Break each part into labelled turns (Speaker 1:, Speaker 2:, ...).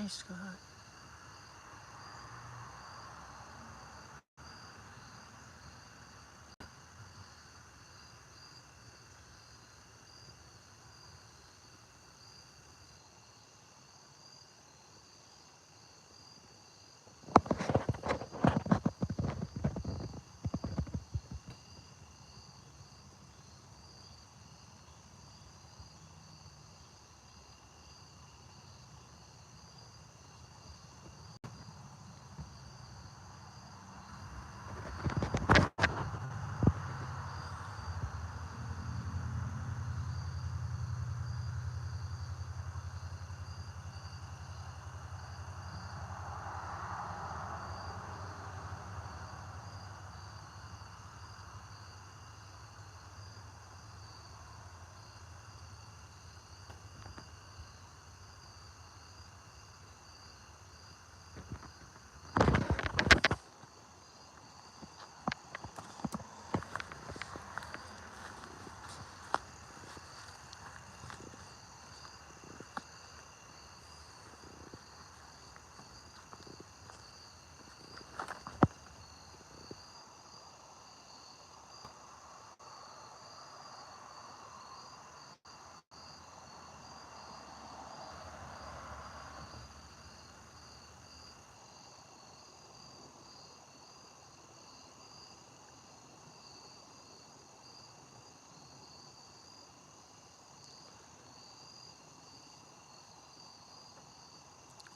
Speaker 1: Hi, Scott.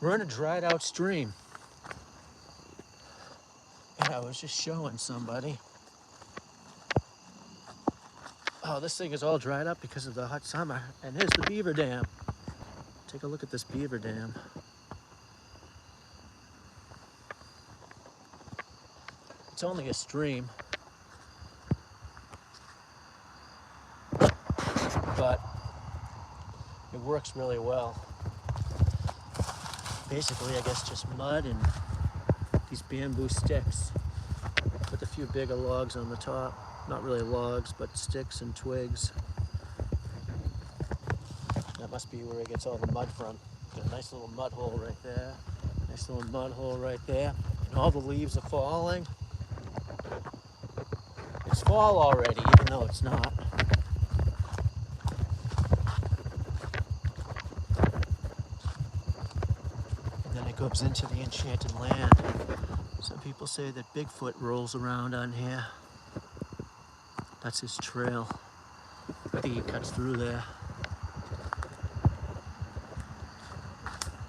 Speaker 1: We're in a dried out stream. And I was just showing somebody. Oh, this thing is all dried up because of the hot summer. And here's the beaver dam. Take a look at this beaver dam. It's only a stream, but it works really well. Basically, I guess just mud and these bamboo sticks with a few bigger logs on the top. Not really logs, but sticks and twigs. That must be where it gets all the mud from. Got a nice little mud hole right there. Nice little mud hole right there. And all the leaves are falling. It's fall already, even though it's not. And then it goes into the enchanted land. Some people say that Bigfoot rolls around on here. That's his trail. I think he cuts through there.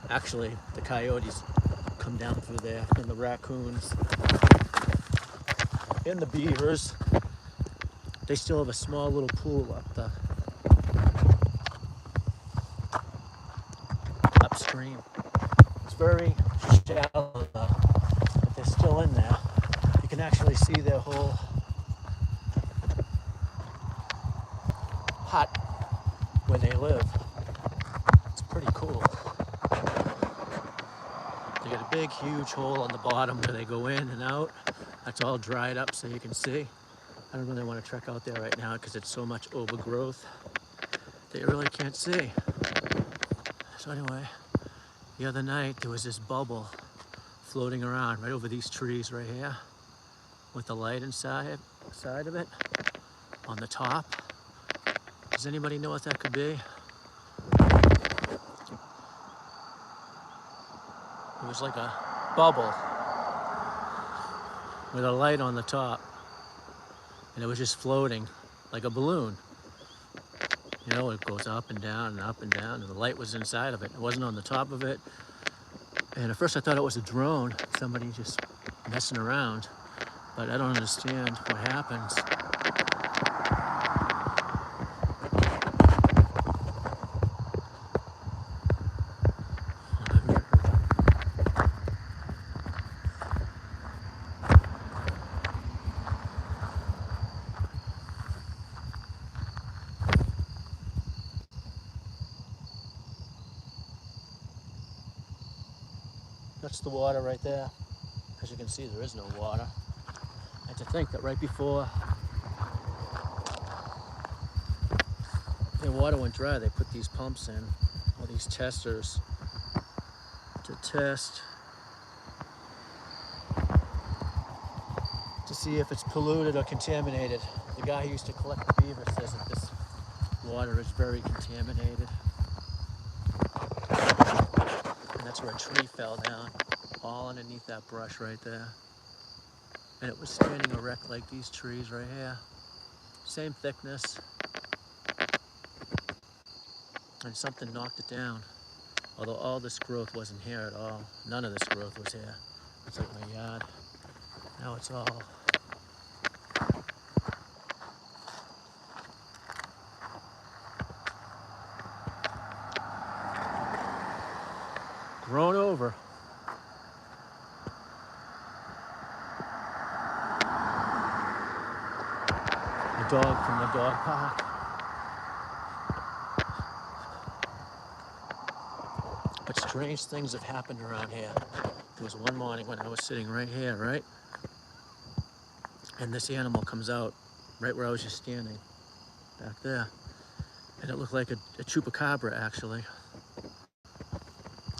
Speaker 1: Actually, the coyotes come down through there, and the raccoons, and the beavers. They still have a small little pool upstream. It's very shallow though, but they're still in there. You can actually see their whole hut where they live. It's pretty cool. They got a big, huge hole on the bottom where they go in and out. That's all dried up so you can see. I don't really want to trek out there right now because it's so much overgrowth that you really can't see. So anyway, the other night there was this bubble floating around right over these trees right here with the light inside of it on the top. Does anybody know what that could be? It was like a bubble with a light on the top, and it was just floating like a balloon. You know, it goes up and down and up and down, and the light was inside of it. It wasn't on the top of it. And at first I thought it was a drone, somebody just messing around, but I don't understand what happens. That's the water right there. As you can see, there is no water. And to think that right before the water went dry, they put these pumps in, or these testers, to test to see if it's polluted or contaminated. The guy who used to collect the beaver says that this water is very contaminated. And that's where a tree fell down, all underneath that brush right there. And it was standing erect like these trees right here. Same thickness. And something knocked it down. Although all this growth wasn't here at all. None of this growth was here. It's like my yard. Now it's all grown over. The dog from the dog park. But strange things have happened around here. There was one morning when I was sitting right here, right? And this animal comes out right where I was just standing, back there. And it looked like a chupacabra, actually.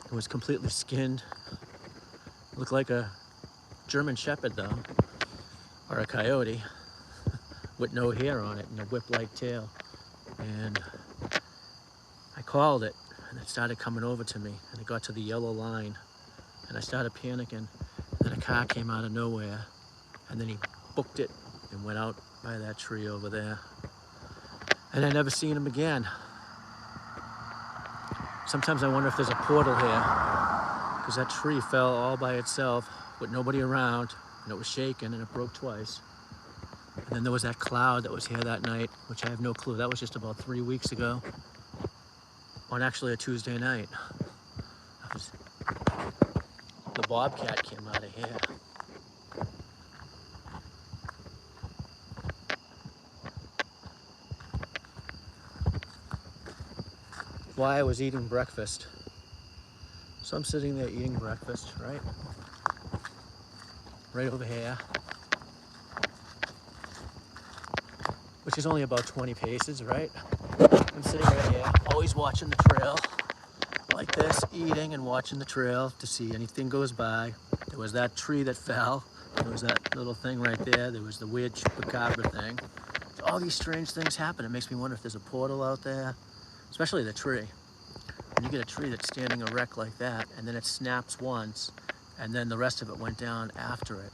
Speaker 1: It was completely skinned. It looked like a German Shepherd, though, or a coyote, with no hair on it and a whip-like tail. And I called it, and it started coming over to me, and it got to the yellow line, and I started panicking. And then a car came out of nowhere, and then he booked it and went out by that tree over there. And I never seen him again. Sometimes I wonder if there's a portal here, because that tree fell all by itself with nobody around, and it was shaking, and it broke twice. And then there was that cloud that was here that night, which I have no clue. That was just about 3 weeks ago, on actually a Tuesday night. The bobcat came out of here. Why I was eating breakfast. So I'm sitting there eating breakfast, right? Right over here. Which is only about 20 paces, right? I'm sitting right here, always watching the trail. Like this, eating and watching the trail to see anything goes by. There was that tree that fell. There was that little thing right there. There was the weird chupacabra thing. So all these strange things happen. It makes me wonder if there's a portal out there. Especially the tree. When you get a tree that's standing erect like that, and then it snaps once, and then the rest of it went down after it.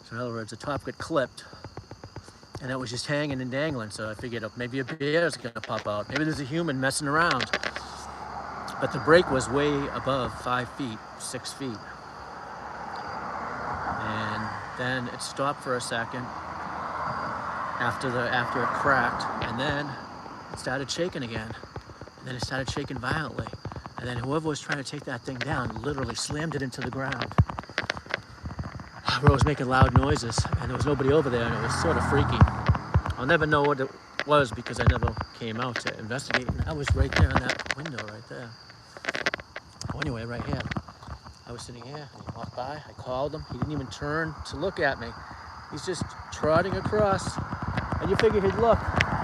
Speaker 1: So in other words, the top got clipped, and it was just hanging and dangling. So I figured, oh, maybe a bear's gonna pop out. Maybe there's a human messing around. But the break was way above 5 feet, 6 feet. And then it stopped for a second after it cracked, and then it started shaking again. And then it started shaking violently. And then whoever was trying to take that thing down literally slammed it into the ground. Where it was making loud noises, and there was nobody over there, and it was sort of freaky. I'll never know what it was because I never came out to investigate. And I was right there in that window right there. Well, anyway, right here. I was sitting here, and he walked by. I called him. He didn't even turn to look at me. He's just trotting across. And you figure he'd look.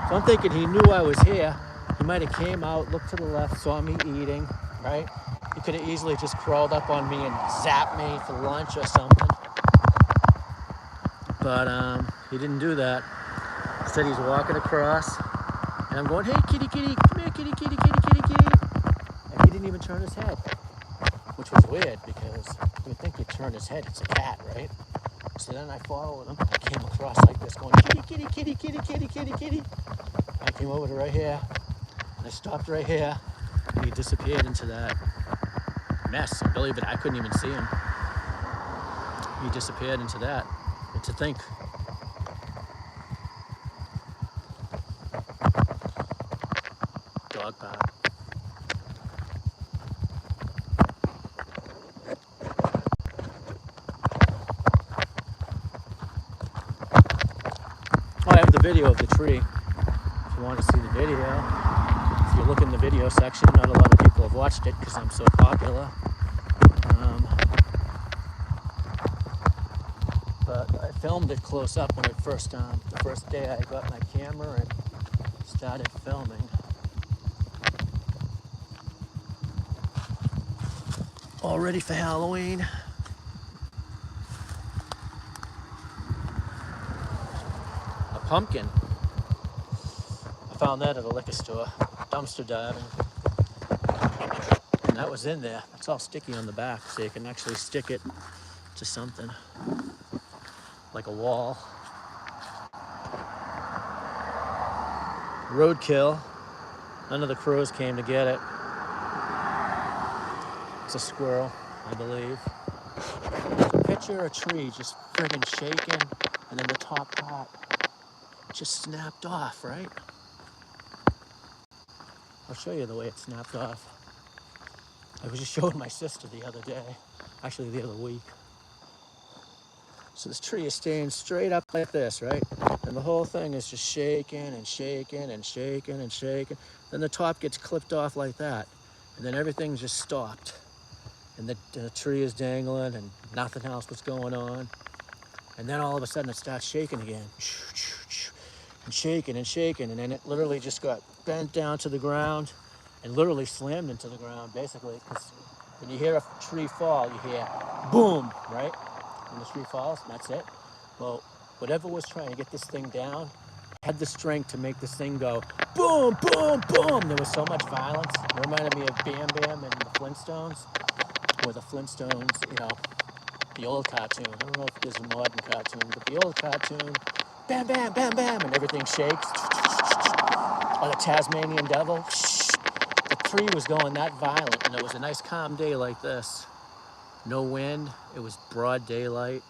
Speaker 1: So I'm thinking he knew I was here. He might have came out, looked to the left, saw me eating, right? He could have easily just crawled up on me and zapped me for lunch or something. But he didn't do that. Instead, he's walking across, and I'm going, hey, kitty, kitty, come here, kitty, kitty, kitty, kitty, kitty. And he didn't even turn his head, which was weird because you would think he'd turn his head. It's a cat, right? So then I followed him. I came across like this going, kitty, kitty, kitty, kitty, kitty, kitty, kitty. I came over to right here. I stopped right here, and he disappeared into that mess. And believe it, I couldn't even see him. He disappeared into that. And to think, dog park. Oh, I have the video of the tree. If you want to see the video. If you look in the video section, not a lot of people have watched it because I'm so popular. But I filmed it close up when it first, the first day I got my camera and started filming. all ready for Halloween. A pumpkin. I found that at a liquor store, dumpster diving. And that was in there. It's all sticky on the back, so you can actually stick it to something, like a wall. Roadkill. None of the crows came to get it. It's a squirrel, I believe. Picture a tree just friggin' shaking, and then the top part just snapped off, right? I'll show you the way it snapped off. I was just showing my sister the other day, actually the other week. So this tree is staying straight up like this, right? And the whole thing is just shaking and shaking and shaking and shaking. Then the top gets clipped off like that. And then everything just stopped. And the tree is dangling and nothing else was going on. And then all of a sudden it starts shaking again. And shaking and shaking. And then it literally just got bent down to the ground and literally slammed into the ground, basically. Because when you hear a tree fall, you hear boom, right? When the tree falls, and that's it. Well, whatever was trying to get this thing down had the strength to make this thing go boom, boom, boom. There was so much violence. It reminded me of Bam Bam and the Flintstones, or the Flintstones, you know, the old cartoon. I don't know if there's a modern cartoon, but the old cartoon, bam, bam, bam, bam, and everything shakes. Or the Tasmanian Devil. The tree was going that violent, and it was a nice calm day like this. No wind. It was broad daylight.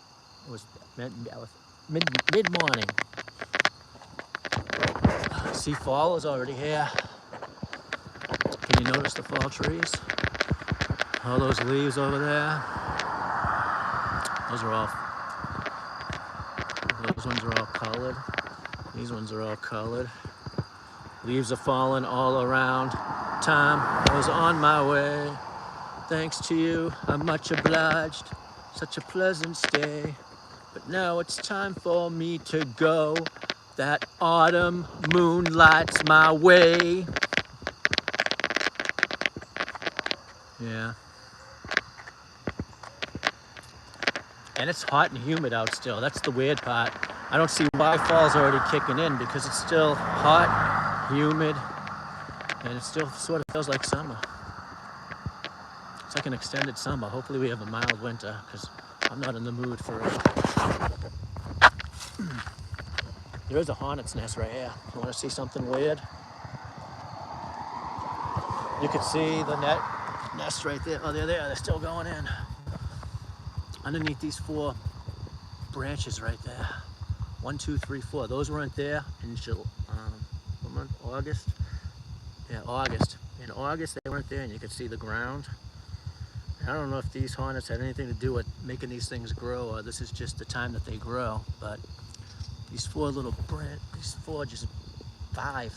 Speaker 1: It was mid-morning. See, fall is already here. Can you notice the fall trees? All those leaves over there. Those ones are all colored. These ones are all colored. Leaves are falling all around. Time, I was on my way. Thanks to you, I'm much obliged. Such a pleasant stay. But now it's time for me to go. That autumn moon lights my way. Yeah. And it's hot and humid out still. That's the weird part. I don't see why fall's already kicking in, because it's still hot, humid, and it still sort of feels like summer. It's like an extended summer. Hopefully we have a mild winter, because I'm not in the mood for it. There is a hornet's nest right here. You want to see something weird? You can see the nest right there. Oh, they're there. They're still going in. Underneath these 4 branches right there. 1, 2, 3, 4. Those weren't there in August. Yeah, August. In August they weren't there, and you could see the ground. I don't know if these hornets had anything to do with making these things grow, or this is just the time that they grow. But these 4 these 4, just 5,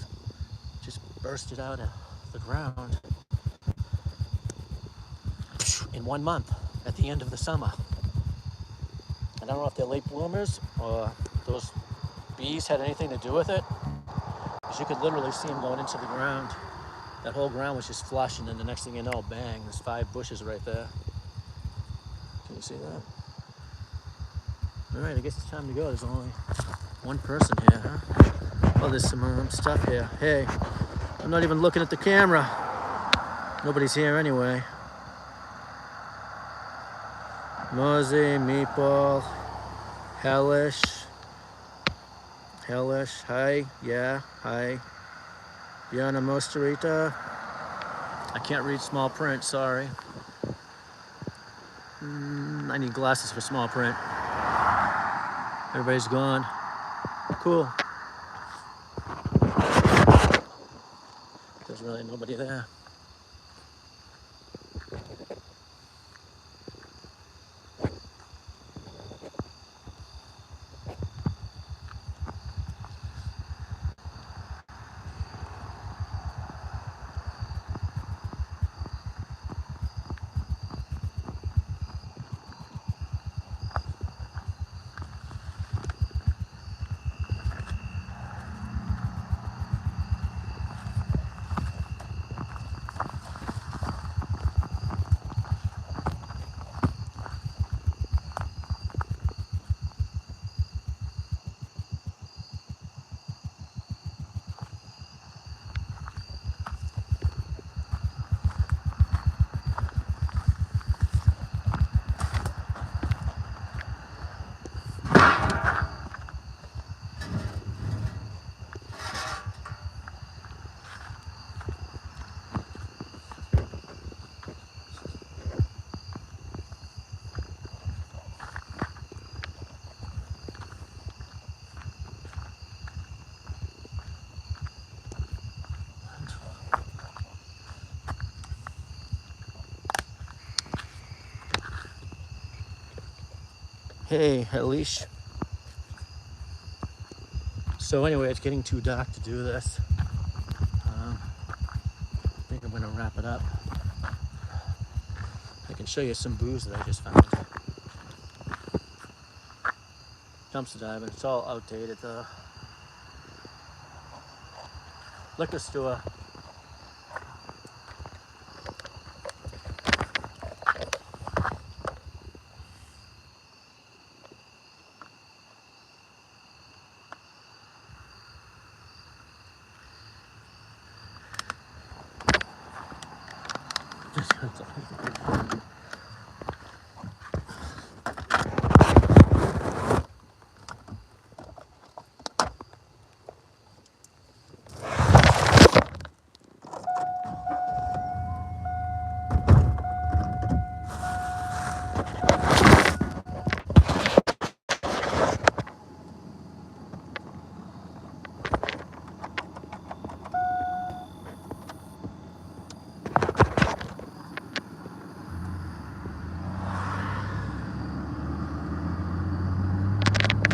Speaker 1: just bursted out of the ground in 1 month at the end of the summer. I don't know if they're late bloomers or those bees had anything to do with it, because you could literally see them going into the ground. That whole ground was just flush, and then the next thing you know, bang, there's 5 bushes right there. Can you see that? All right, I guess it's time to go. There's only 1 person here, huh? Oh, there's some stuff here. Hey, I'm not even looking at the camera. Nobody's here anyway. Mosey, Meatball, Hellish, hi, yeah, hi. Diana Mostarita. I can't read small print, sorry. I need glasses for small print. Everybody's gone. Cool. There's really nobody there. Hey, a leash. So anyway, it's getting too dark to do this. I think I'm gonna wrap it up. I can show you some booze that I just found. Dumpster diving, it's all outdated though. Liquor store.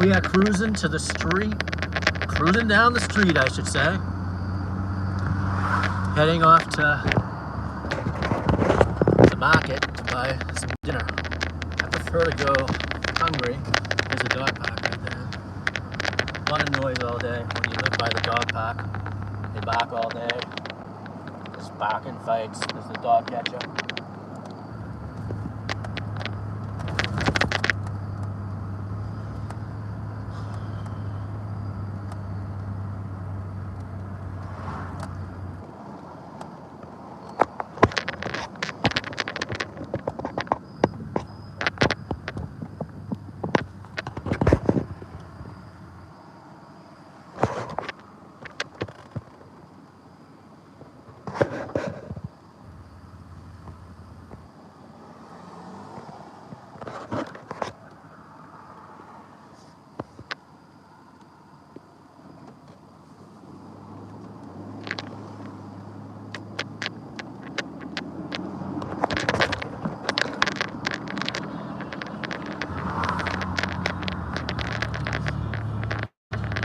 Speaker 1: We are cruising to the street, cruising down the street, I should say. Heading off to the market to buy some dinner. I prefer to go hungry. There's a dog park right there. A lot of noise all day. When you live by the dog park, they bark all day. There's barking fights. There's the dog catcher.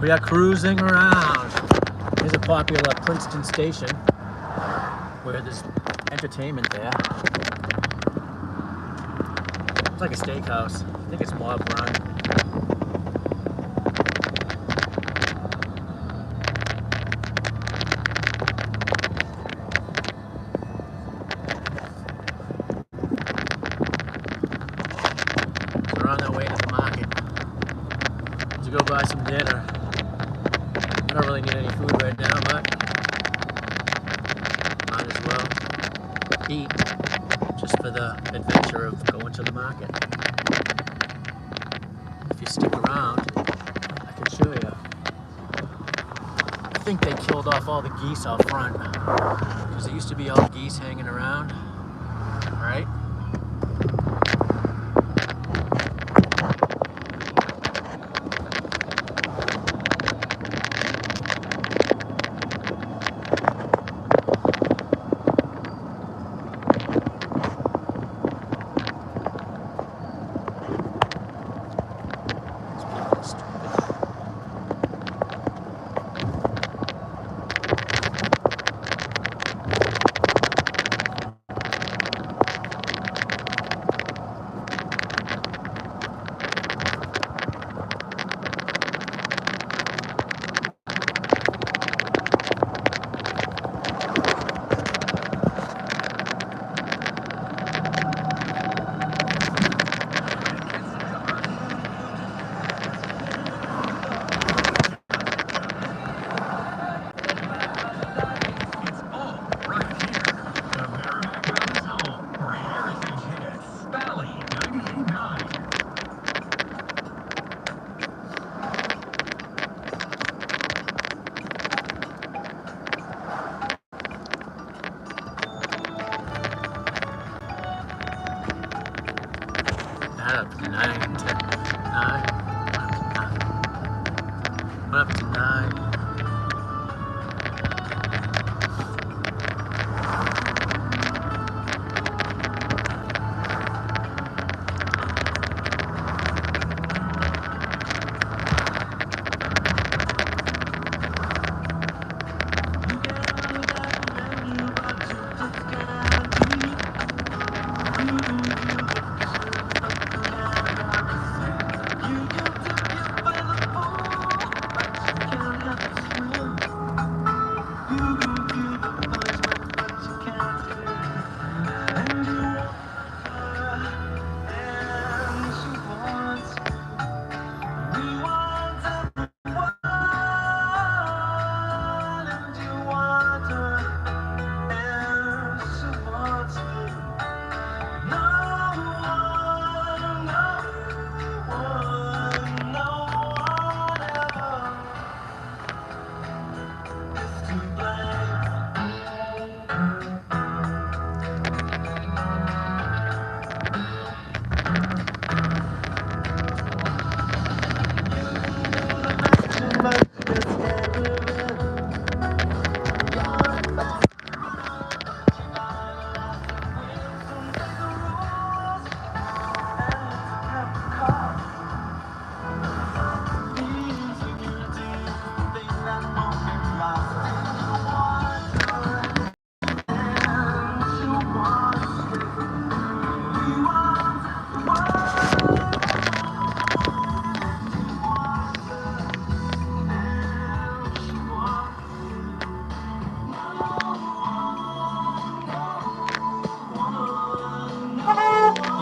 Speaker 1: We are cruising around. Here's a popular Princeton station where there's entertainment there. It's like a steakhouse. I think it's mob run. So we're on our way to the market to go buy some dinner. I don't really need any food right now, but might as well eat just for the adventure of going to the market. If you stick around, I can show you. I think they killed off all the geese out front because there used to be all the geese hanging around, right? Up to 9 to 9. Up to 9.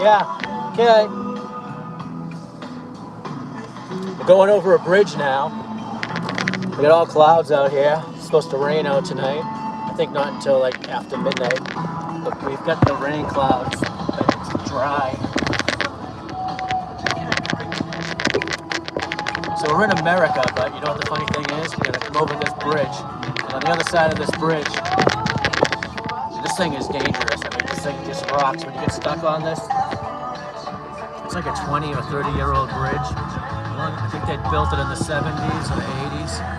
Speaker 1: Yeah, okay. We're going over a bridge now. We got all clouds out here. It's supposed to rain out tonight. I think not until like after midnight. But we've got the rain clouds, but it's dry. So we're in America, but you know what the funny thing is? We're gonna come over this bridge. And on the other side of this bridge, this thing is dangerous. I mean, this thing just rocks when you get stuck on this. It's like a 20 or 30-year-old bridge. I think they built it in the 70s or the 80s.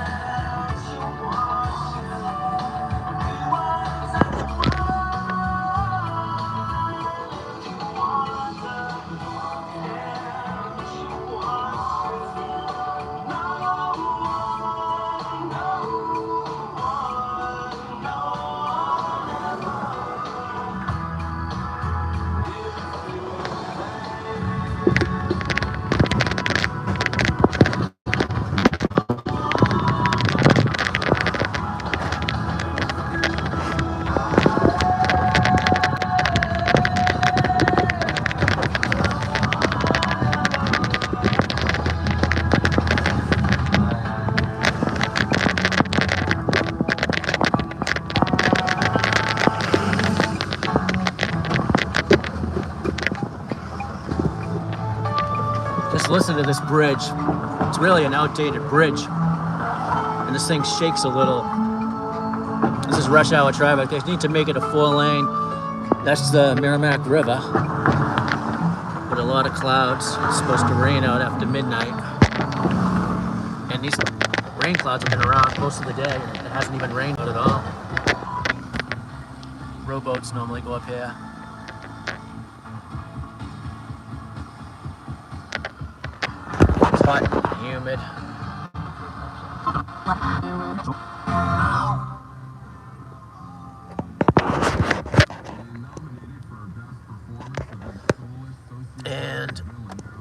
Speaker 1: Just listen to this bridge. It's really an outdated bridge. And this thing shakes a little. This is rush hour traffic. They need to make it a 4-lane. That's the Merrimack River. But a lot of clouds. It's supposed to rain out after midnight. And these rain clouds have been around most of the day. And it hasn't even rained at all. Rowboats normally go up here. It's hot and humid. And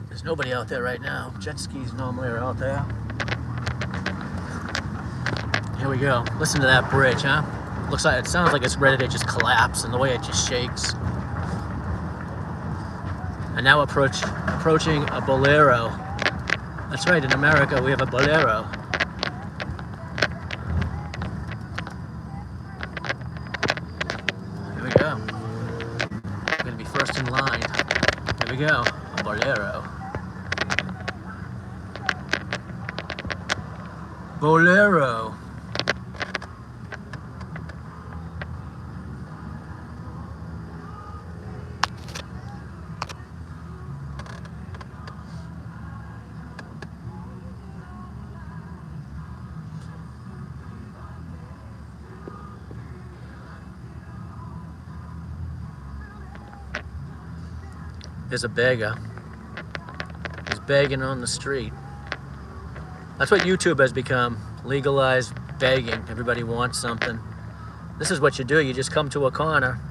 Speaker 1: there's nobody out there right now. Jet skis normally are out there. Here we go. Listen to that bridge, huh? Looks like, it sounds like it's ready to just collapse, and the way it just shakes. And now approaching a bolero. That's right, in America we have a bolero. Here we go. We're gonna be first in line. Here we go, a bolero. Bolero. There's a beggar. He's begging on the street. That's what YouTube has become. Legalized begging. Everybody wants something. This is what you do. You just come to a corner.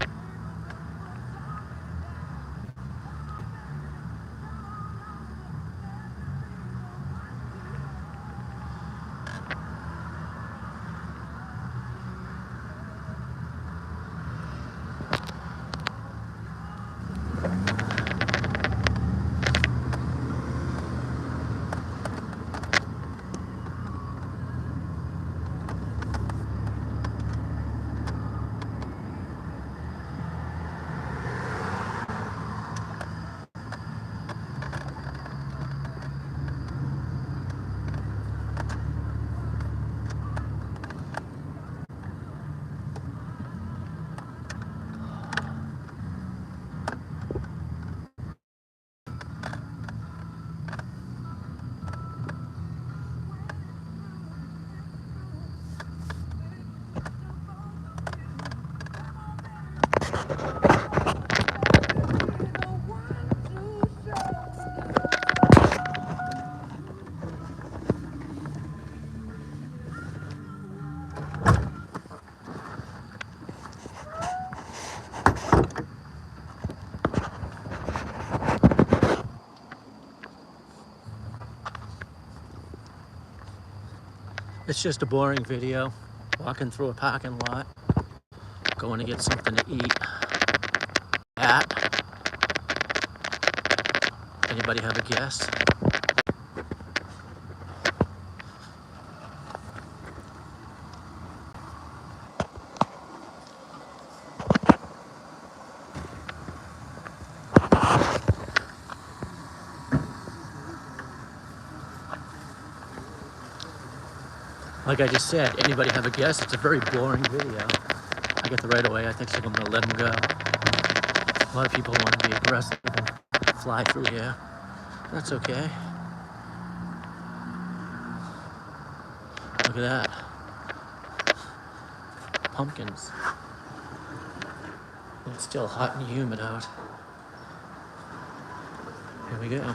Speaker 1: It's just a boring video. Walking through a parking lot. Going to get something to eat. Anybody have a guess? Like I just said, anybody have a guess? It's a very boring video. I get the right away. I think so I'm gonna let them go. A lot of people want to be aggressive and fly through here. That's okay. Look at that. Pumpkins. It's still hot and humid out. Here we go.